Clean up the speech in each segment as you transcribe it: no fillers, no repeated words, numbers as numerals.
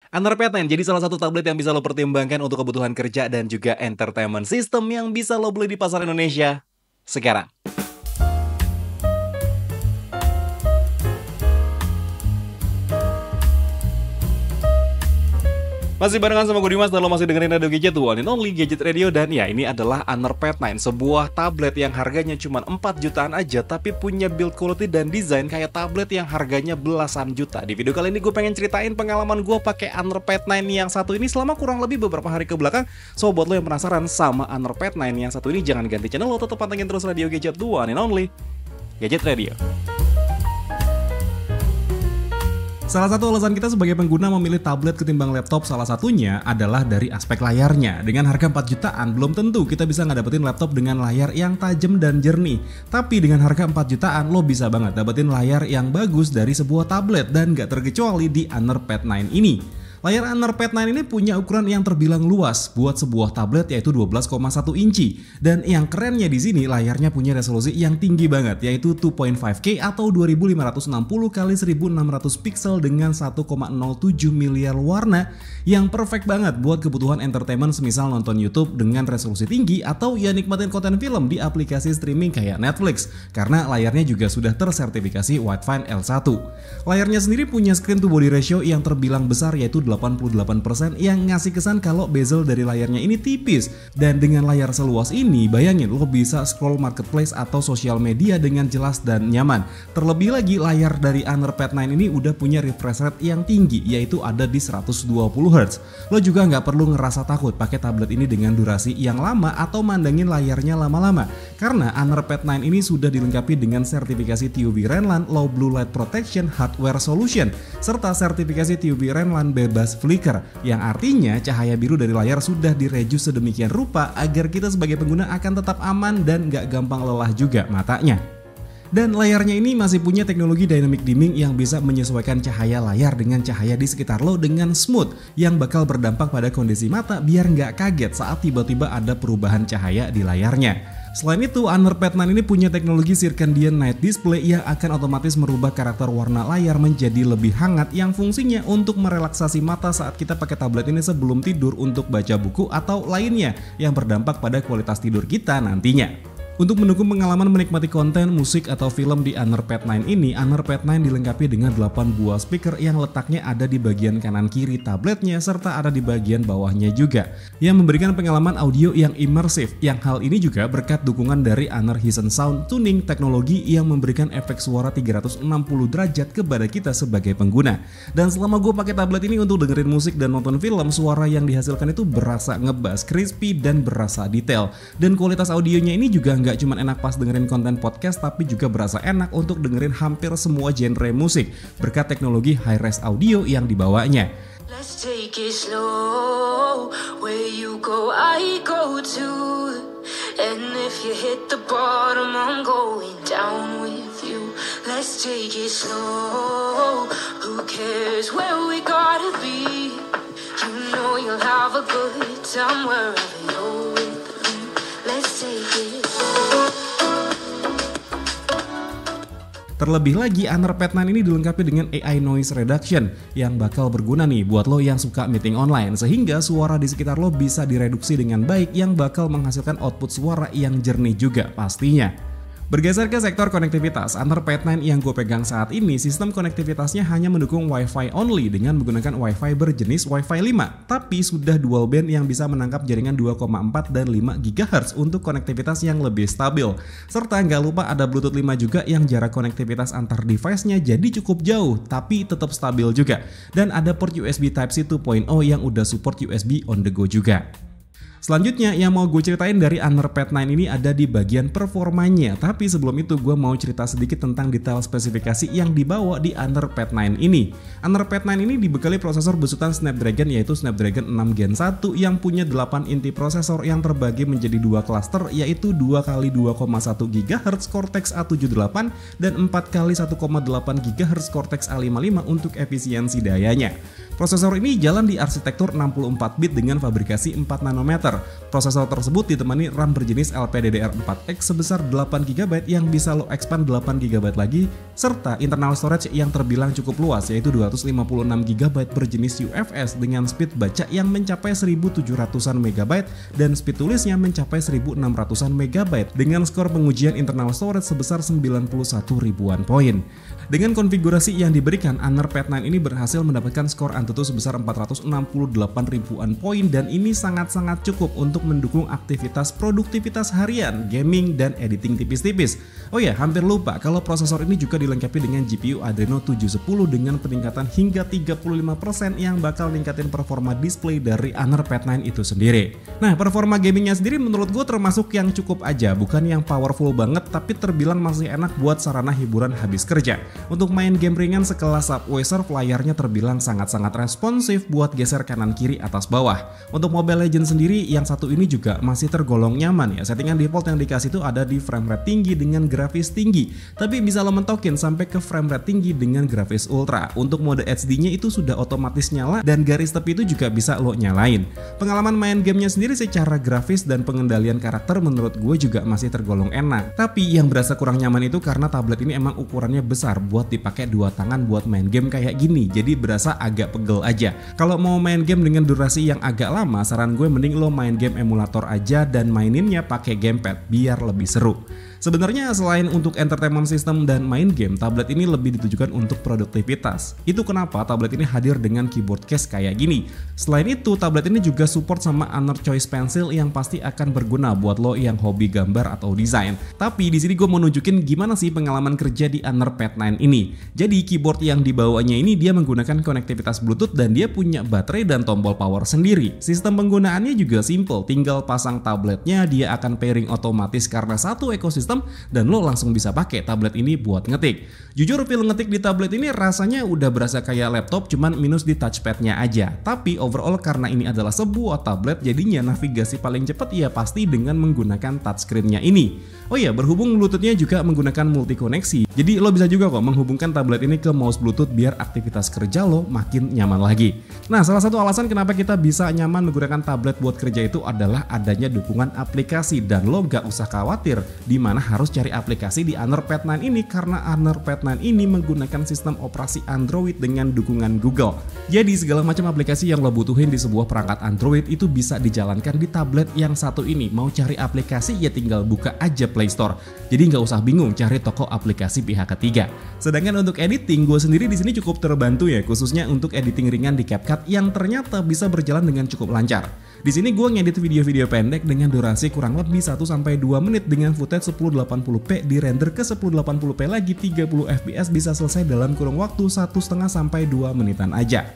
Underpad 9 jadi salah satu tablet yang bisa lo pertimbangkan untuk kebutuhan kerja dan juga entertainment system yang bisa lo beli di pasar Indonesia sekarang. Masih barengan sama gue Dimas dan lo masih dengerin Radio Gadget, one and only Gadget Radio. Dan ya, ini adalah Underpad 9, sebuah tablet yang harganya cuma 4 jutaan aja, tapi punya build quality dan desain kayak tablet yang harganya belasan juta. Di video kali ini gue pengen ceritain pengalaman gue pakai Underpad 9 yang satu ini selama kurang lebih beberapa hari ke belakang. So buat lo yang penasaran sama Underpad 9 yang satu ini, jangan ganti channel, lo tetap pantengin terus Radio Gadget, one and only Gadget Radio. Salah satu alasan kita sebagai pengguna memilih tablet ketimbang laptop salah satunya adalah dari aspek layarnya. Dengan harga 4 jutaan, belum tentu kita bisa ngedapetin laptop dengan layar yang tajam dan jernih. Tapi dengan harga 4 jutaan, lo bisa banget dapetin layar yang bagus dari sebuah tablet, dan gak terkecuali di Underpad 9 ini. Layar Underpad 9 ini punya ukuran yang terbilang luas buat sebuah tablet, yaitu 12,1 inci. Dan yang kerennya di sini, layarnya punya resolusi yang tinggi banget, yaitu 2.5K atau 2560 x 1600 pixel dengan 1,07 miliar warna, yang perfect banget buat kebutuhan entertainment semisal nonton YouTube dengan resolusi tinggi atau ya nikmatin konten film di aplikasi streaming kayak Netflix, karena layarnya juga sudah tersertifikasi Widefine L1. Layarnya sendiri punya screen to body ratio yang terbilang besar, yaitu 88%, yang ngasih kesan kalau bezel dari layarnya ini tipis. Dan dengan layar seluas ini, bayangin lo bisa scroll marketplace atau sosial media dengan jelas dan nyaman. Terlebih lagi, layar dari Underpad 9 ini udah punya refresh rate yang tinggi, yaitu ada di 120Hz. Lo juga nggak perlu ngerasa takut pakai tablet ini dengan durasi yang lama atau mandangin layarnya lama-lama, karena Underpad 9 ini sudah dilengkapi dengan sertifikasi TUV Renlan Low Blue Light Protection Hardware Solution, serta sertifikasi TUV Renlan bebas flicker, yang artinya cahaya biru dari layar sudah direduce sedemikian rupa agar kita sebagai pengguna akan tetap aman dan gak gampang lelah juga matanya. Dan layarnya ini masih punya teknologi dynamic dimming yang bisa menyesuaikan cahaya layar dengan cahaya di sekitar lo dengan smooth, yang bakal berdampak pada kondisi mata biar nggak kaget saat tiba-tiba ada perubahan cahaya di layarnya. Selain itu, Underpad 9 ini punya teknologi Circadian Night Display yang akan otomatis merubah karakter warna layar menjadi lebih hangat, yang fungsinya untuk merelaksasi mata saat kita pakai tablet ini sebelum tidur untuk baca buku atau lainnya yang berdampak pada kualitas tidur kita nantinya. Untuk mendukung pengalaman menikmati konten, musik, atau film di Underpad 9 ini, Underpad 9 dilengkapi dengan 8 buah speaker yang letaknya ada di bagian kanan kiri tabletnya serta ada di bagian bawahnya juga, yang memberikan pengalaman audio yang imersif, yang hal ini juga berkat dukungan dari Enervision Sound Tuning teknologi yang memberikan efek suara 360 derajat kepada kita sebagai pengguna. Dan selama gue pakai tablet ini untuk dengerin musik dan nonton film, suara yang dihasilkan itu berasa ngebass, crispy, dan berasa detail. Dan kualitas audionya ini juga nggak cuma enak pas dengerin konten podcast, tapi juga berasa enak untuk dengerin hampir semua genre musik berkat teknologi high-res audio yang dibawanya. Let's take it slow. Where you go, I go too. And if you hit the bottom, I'm going down with you. Let's take it slow. Who cares where we gotta be? You know you'll have a good time wherever you're with me. Let's take it slow. Terlebih lagi, Underpad 9 ini dilengkapi dengan AI Noise Reduction yang bakal berguna nih buat lo yang suka meeting online, sehingga suara di sekitar lo bisa direduksi dengan baik, yang bakal menghasilkan output suara yang jernih juga pastinya. Bergeser ke sektor konektivitas, Underpad 9 yang gue pegang saat ini, sistem konektivitasnya hanya mendukung Wi-Fi only dengan menggunakan Wi-Fi berjenis Wi-Fi 5, tapi sudah dual band yang bisa menangkap jaringan 2,4 dan 5 GHz untuk konektivitas yang lebih stabil. Serta nggak lupa ada Bluetooth 5 juga yang jarak konektivitas antar device-nya jadi cukup jauh, tapi tetap stabil juga. Dan ada port USB Type-C 2.0 yang udah support USB on the go juga. Selanjutnya yang mau gue ceritain dari Underpad 9 ini ada di bagian performanya. Tapi sebelum itu gue mau cerita sedikit tentang detail spesifikasi yang dibawa di Underpad 9 ini. Underpad 9 ini dibekali prosesor besutan Snapdragon, yaitu Snapdragon 6 Gen 1 yang punya 8 inti prosesor yang terbagi menjadi 2 cluster, yaitu 2x2,1 GHz Cortex A78 dan 4x1,8 GHz Cortex A55 untuk efisiensi dayanya. Prosesor ini jalan di arsitektur 64 bit dengan fabrikasi 4 nanometer. Prosesor tersebut ditemani RAM berjenis LPDDR4X sebesar 8GB yang bisa lo expand 8GB lagi, serta internal storage yang terbilang cukup luas yaitu 256GB berjenis UFS dengan speed baca yang mencapai 1700-an MB dan speed tulisnya mencapai 1600-an MB dengan skor pengujian internal storage sebesar 91 ribuan poin. Dengan konfigurasi yang diberikan, Honor Pad 9 ini berhasil mendapatkan skor Antutu sebesar 468 ribuan poin dan ini sangat-sangat cukup untuk mendukung aktivitas produktivitas harian, gaming, dan editing tipis-tipis. Oh ya, hampir lupa kalau prosesor ini juga dilengkapi dengan GPU Adreno 710 dengan peningkatan hingga 35% yang bakal ningkatin performa display dari Honor Pad 9 itu sendiri. Nah, performa gamingnya sendiri menurut gue termasuk yang cukup aja, bukan yang powerful banget tapi terbilang masih enak buat sarana hiburan habis kerja. Untuk main game ringan sekelas Subway Surf, layarnya terbilang sangat-sangat responsif buat geser kanan kiri atas bawah. Untuk Mobile Legends sendiri yang satu ini juga masih tergolong nyaman ya. Settingan default yang dikasih itu ada di frame rate tinggi dengan grafis tinggi, tapi bisa lo mentokin sampai ke frame rate tinggi dengan grafis ultra. Untuk mode HD-nya itu sudah otomatis nyala dan garis tepi itu juga bisa lo nyalain. Pengalaman main gamenya sendiri secara grafis dan pengendalian karakter menurut gue juga masih tergolong enak. Tapi yang berasa kurang nyaman itu karena tablet ini emang ukurannya besar buat dipakai dua tangan buat main game kayak gini, jadi berasa agak pegel aja. Kalau mau main game dengan durasi yang agak lama, saran gue mending lo main game emulator aja dan maininnya pakai gamepad biar lebih seru. Sebenarnya selain untuk entertainment system dan main game, tablet ini lebih ditujukan untuk produktivitas. Itu kenapa tablet ini hadir dengan keyboard case kayak gini. Selain itu, tablet ini juga support sama Honor Choice Pencil yang pasti akan berguna buat lo yang hobi gambar atau desain. Tapi di sini gue mau nunjukin gimana sih pengalaman kerja di Honor Pad 9 ini. Jadi keyboard yang dibawanya ini dia menggunakan konektivitas Bluetooth dan dia punya baterai dan tombol power sendiri. Sistem penggunaannya juga simple, tinggal pasang tabletnya, dia akan pairing otomatis karena satu ekosistem dan lo langsung bisa pakai tablet ini buat ngetik. Jujur feel ngetik di tablet ini rasanya udah berasa kayak laptop cuman minus di touchpadnya aja. Tapi overall karena ini adalah sebuah tablet jadinya navigasi paling cepat ya pasti dengan menggunakan touchscreen-nya ini. Oh ya, berhubung Bluetooth-nya juga menggunakan multi koneksi, jadi lo bisa juga kok menghubungkan tablet ini ke mouse Bluetooth biar aktivitas kerja lo makin nyaman lagi. Nah, salah satu alasan kenapa kita bisa nyaman menggunakan tablet buat kerja itu adalah adanya dukungan aplikasi dan lo gak usah khawatir di mana harus cari aplikasi di Honor Pad 9 ini karena Honor Pad 9 ini menggunakan sistem operasi Android dengan dukungan Google. Jadi segala macam aplikasi yang lo butuhin di sebuah perangkat Android itu bisa dijalankan di tablet yang satu ini. Mau cari aplikasi ya tinggal buka aja Play Store. Jadi nggak usah bingung cari toko aplikasi pihak ketiga. Sedangkan untuk editing, gue sendiri di sini cukup terbantu ya, khususnya untuk editing ringan di CapCut yang ternyata bisa berjalan dengan cukup lancar. Di sini gue ngedit video-video pendek dengan durasi kurang lebih 1-2 menit dengan footage 1080p di render ke 1080p lagi 30 fps bisa selesai dalam kurun waktu 1,5 sampai 2 menitan aja.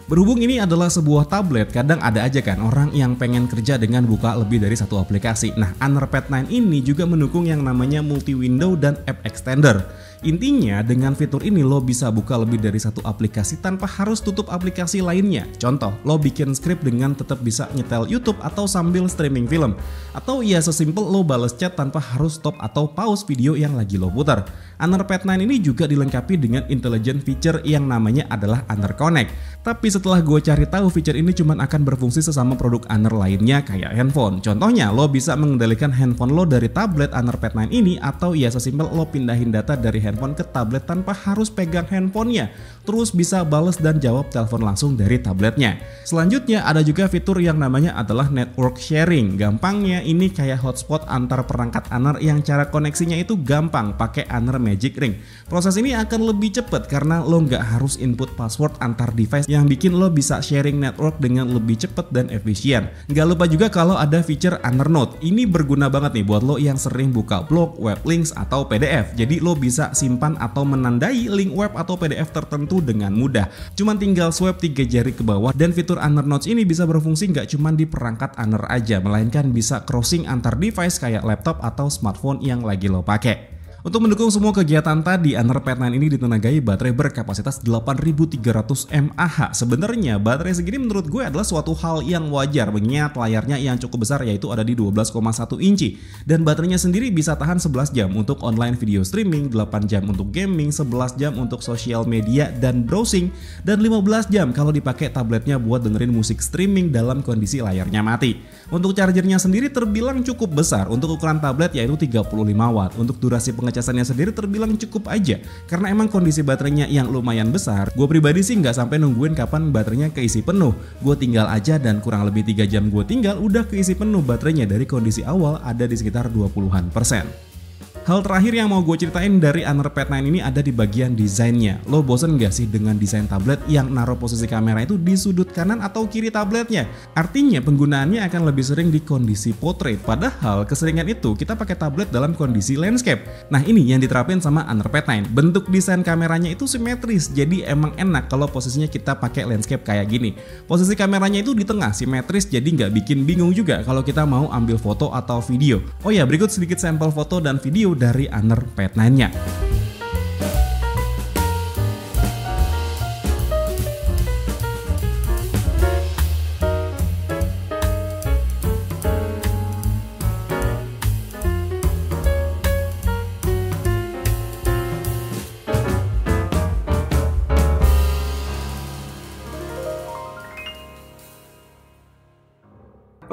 Berhubung ini adalah sebuah tablet, kadang ada aja kan orang yang pengen kerja dengan buka lebih dari satu aplikasi. Nah, Honor Pad 9 ini juga mendukung yang namanya multi-window dan app extender. Intinya dengan fitur ini lo bisa buka lebih dari satu aplikasi tanpa harus tutup aplikasi lainnya. Contoh, lo bikin script dengan tetap bisa nyetel YouTube atau sambil streaming film. Atau ya sesimpel lo bales chat tanpa harus stop atau pause video yang lagi lo putar. Honor Pad 9 ini juga dilengkapi dengan intelligent feature yang namanya adalah Honor Connect. Tapi setelah gue cari tahu, feature ini cuma akan berfungsi sesama produk Honor lainnya kayak handphone. Contohnya, lo bisa mengendalikan handphone lo dari tablet Honor Pad 9 ini atau ya sesimpel lo pindahin data dari handphone ke tablet tanpa harus pegang handphonenya. Terus bisa bales dan jawab telepon langsung dari tabletnya. Selanjutnya ada juga fitur yang namanya adalah network sharing. Gampangnya ini kayak hotspot antar perangkat Honor yang cara koneksinya itu gampang pakai Honor Magic Ring. Proses ini akan lebih cepat karena lo nggak harus input password antar device yang bikin lo bisa sharing network dengan lebih cepat dan efisien. Nggak lupa juga kalau ada fitur Honor Note. Ini berguna banget nih buat lo yang sering buka blog, web links, atau PDF. Jadi lo bisa simpan atau menandai link web atau PDF tertentu dengan mudah. Cuman tinggal swipe 3 jari ke bawah dan fitur Honor Notes ini bisa berfungsi nggak cuma di perangkat Honor aja, melainkan bisa crossing antar device kayak laptop atau smartphone yang lagi lo pakai. Untuk mendukung semua kegiatan tadi, Honor Pad 9 ini ditenagai baterai berkapasitas 8300 mAh. Sebenarnya baterai segini menurut gue adalah suatu hal yang wajar mengingat layarnya yang cukup besar yaitu ada di 12,1 inci. Dan baterainya sendiri bisa tahan 11 jam untuk online video streaming, 8 jam untuk gaming, 11 jam untuk sosial media dan browsing, dan 15 jam kalau dipakai tabletnya buat dengerin musik streaming dalam kondisi layarnya mati. Untuk chargernya sendiri terbilang cukup besar untuk ukuran tablet yaitu 35 watt. Untuk durasi pengecasannya sendiri terbilang cukup aja karena emang kondisi baterainya yang lumayan besar. Gue pribadi sih nggak sampai nungguin kapan baterainya keisi penuh. Gue tinggal aja dan kurang lebih 3 jam gue tinggal udah keisi penuh baterainya dari kondisi awal ada di sekitar 20%. Hal terakhir yang mau gue ceritain dari Honor Pad 9 ini ada di bagian desainnya. Lo bosen gak sih dengan desain tablet yang naruh posisi kamera itu di sudut kanan atau kiri tabletnya? Artinya penggunaannya akan lebih sering di kondisi portrait. Padahal keseringan itu kita pakai tablet dalam kondisi landscape. Nah ini yang diterapin sama Honor Pad 9. Bentuk desain kameranya itu simetris, jadi emang enak kalau posisinya kita pakai landscape kayak gini. Posisi kameranya itu di tengah, simetris, jadi nggak bikin bingung juga kalau kita mau ambil foto atau video. Oh ya, berikut sedikit sampel foto dan video dari Honor Pad 9-nya.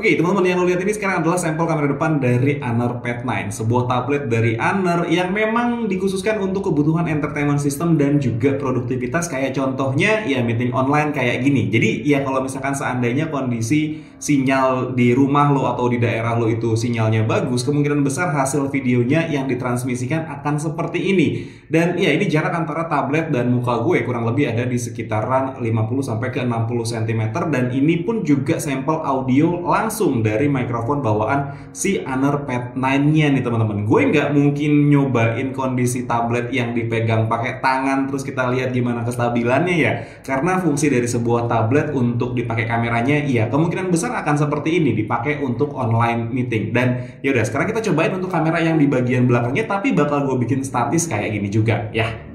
Oke, teman-teman yang lo lihat ini sekarang adalah sampel kamera depan dari Honor Pad 9, sebuah tablet dari Honor yang memang dikhususkan untuk kebutuhan entertainment system dan juga produktivitas, kayak contohnya ya meeting online kayak gini. Jadi ya kalau misalkan seandainya kondisi sinyal di rumah lo atau di daerah lo itu sinyalnya bagus, kemungkinan besar hasil videonya yang ditransmisikan akan seperti ini. Dan ya ini jarak antara tablet dan muka gue kurang lebih ada di sekitaran 50 sampai ke 60 cm, dan ini pun juga sampel audio langsung dari mikrofon bawaan si Honor Pad 9-nya nih teman-teman. Gue nggak mungkin nyobain kondisi tablet yang dipegang pakai tangan terus kita lihat gimana kestabilannya ya, karena fungsi dari sebuah tablet untuk dipakai kameranya ya kemungkinan besar akan seperti ini, dipakai untuk online meeting. Dan yaudah sekarang kita cobain untuk kamera yang di bagian belakangnya, tapi bakal gue bikin statis kayak gini juga ya.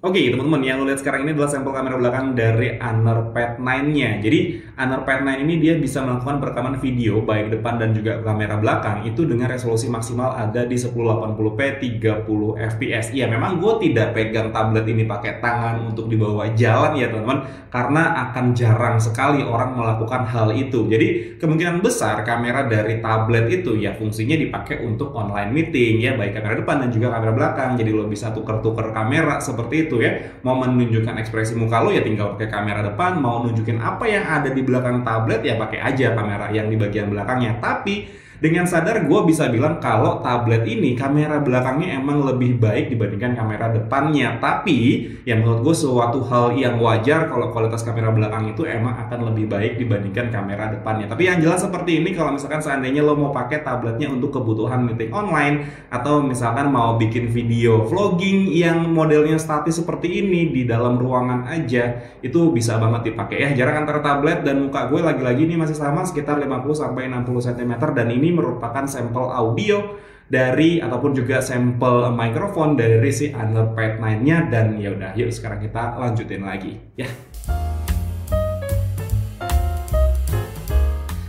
Oke teman-teman, yang lo lihat sekarang ini adalah sampel kamera belakang dari Honor Pad 9-nya. Jadi Honor Pad 9 ini dia bisa melakukan perekaman video baik depan dan juga kamera belakang itu dengan resolusi maksimal ada di 1080p 30 fps. Ya memang gue tidak pegang tablet ini pakai tangan untuk dibawa jalan ya teman-teman, karena akan jarang sekali orang melakukan hal itu. Jadi kemungkinan besar kamera dari tablet itu ya fungsinya dipakai untuk online meeting ya, baik kamera depan dan juga kamera belakang. Jadi lo bisa tuker-tuker kamera seperti itu ya. Mau menunjukkan ekspresi muka lo ya tinggal pakai kamera depan, mau nunjukin apa yang ada di belakang tablet ya pakai aja kamera yang di bagian belakangnya. Tapi dengan sadar gue bisa bilang kalau tablet ini kamera belakangnya emang lebih baik dibandingkan kamera depannya. Tapi ya menurut gue suatu hal yang wajar kalau kualitas kamera belakang itu emang akan lebih baik dibandingkan kamera depannya. Tapi yang jelas seperti ini, kalau misalkan seandainya lo mau pakai tabletnya untuk kebutuhan meeting online, atau misalkan mau bikin video vlogging yang modelnya statis seperti ini di dalam ruangan aja, itu bisa banget dipakai ya. Jarak antara tablet dan muka gue lagi-lagi ini masih sama sekitar 50-60 cm, dan ini merupakan sampel audio dari ataupun juga sampel mikrofon dari si Honor Pad 9-nya. Dan ya udah, yuk sekarang kita lanjutin lagi ya.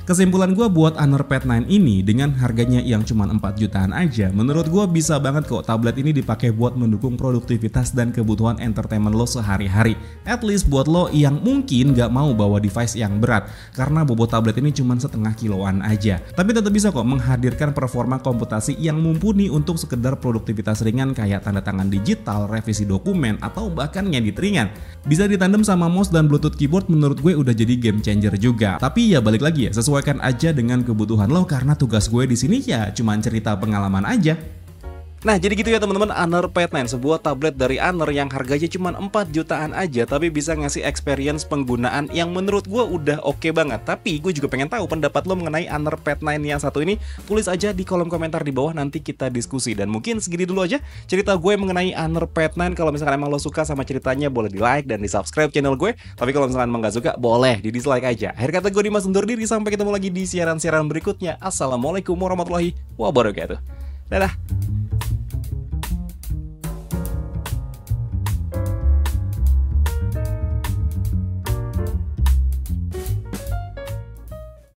Kesimpulan gue buat Honor Pad 9 ini dengan harganya yang cuma 4 jutaan aja, menurut gue bisa banget kok tablet ini dipakai buat mendukung produktivitas dan kebutuhan entertainment lo sehari-hari. At least buat lo yang mungkin gak mau bawa device yang berat, karena bobot tablet ini cuma setengah kiloan aja. Tapi tetap bisa kok menghadirkan performa komputasi yang mumpuni untuk sekedar produktivitas ringan kayak tanda tangan digital, revisi dokumen, atau bahkan ngedit ringan. Bisa ditandem sama mouse dan bluetooth keyboard, menurut gue udah jadi game changer juga. Tapi ya balik lagi ya, sesuaikan aja dengan kebutuhan lo, karena tugas gue di sini ya cuman cerita pengalaman aja. Nah jadi gitu ya teman-teman, Honor Pad 9, sebuah tablet dari Honor yang harganya cuma 4 jutaan aja, tapi bisa ngasih experience penggunaan yang menurut gue udah oke banget. Tapi gue juga pengen tahu pendapat lo mengenai Honor Pad 9 yang satu ini. Tulis aja di kolom komentar di bawah, nanti kita diskusi. Dan mungkin segini dulu aja cerita gue mengenai Honor Pad 9. Kalau misalkan emang lo suka sama ceritanya, boleh di like dan di subscribe channel gue. Tapi kalau misalkan emang gak suka, boleh di dislike aja. Akhir kata gue Dimas undur diri, sampai ketemu lagi di siaran-siaran berikutnya. Assalamualaikum warahmatullahi wabarakatuh. Dadah.